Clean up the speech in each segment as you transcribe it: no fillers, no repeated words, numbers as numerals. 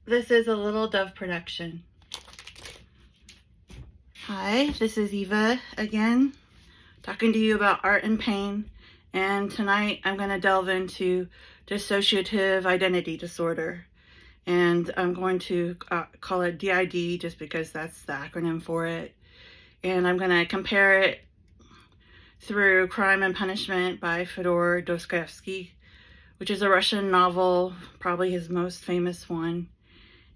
This is a Little Dove production. Hi, this is Eva again, talking to you about art and pain. And tonight I'm going to delve into dissociative identity disorder. And I'm going to call it DID just because that's the acronym for it. And I'm going to compare it through Crime and Punishment by Fyodor Dostoevsky, which is a Russian novel, probably his most famous one.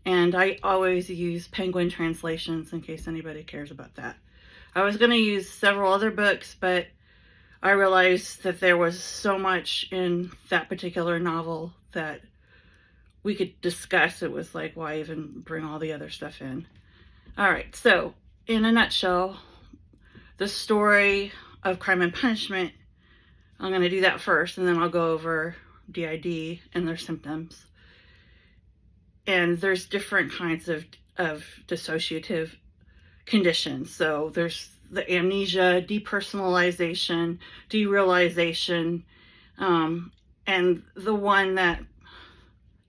And I always use Penguin translations in case anybody cares about that. I was going to use several other books, but I realized that there was so much in that particular novel that we could discuss. It was like, why even bring all the other stuff in? All right, so in a nutshell, the story of Crime and Punishment, I'm going to do that first, and then I'll go over DID and their symptoms. And there's different kinds of dissociative conditions. So there's the amnesia, depersonalization, derealization, and the one that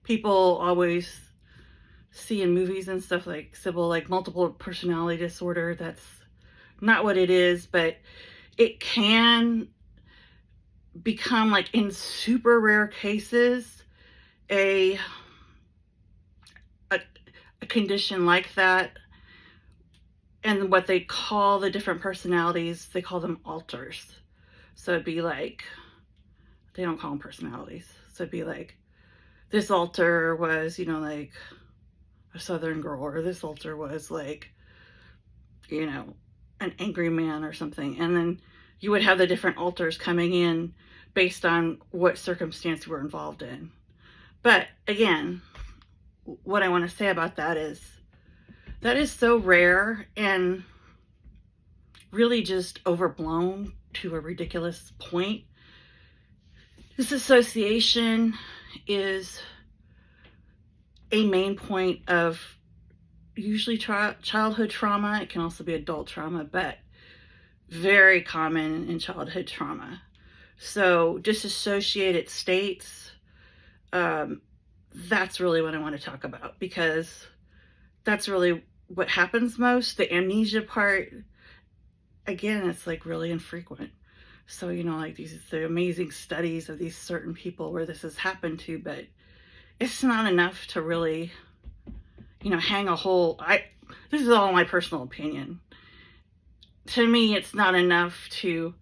people always see in movies and stuff like Sybil, like multiple personality disorder. That's not what it is, but it can become, like in super rare cases, a condition like that. And what they call the different personalities, they call them alters. So it'd be like, they don't call them personalities. So it'd be like, this alter was, like a Southern girl, or this alter was like, an angry man or something. And then you would have the different alters coming in based on what circumstance you were involved in. But again, what I want to say about that is so rare and really just overblown to a ridiculous point. This association is a main point of usually childhood trauma. It can also be adult trauma, but very common in childhood trauma. So dissociated states, that's really what I want to talk about, because that's really what happens most. The amnesia part, again, it's like really infrequent. So, like the amazing studies of these certain people where this has happened to, but it's not enough to really, hang a whole, this is all my personal opinion. To me, it's not enough to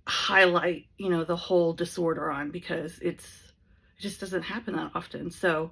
highlight, the whole disorder on, because it just doesn't happen that often. So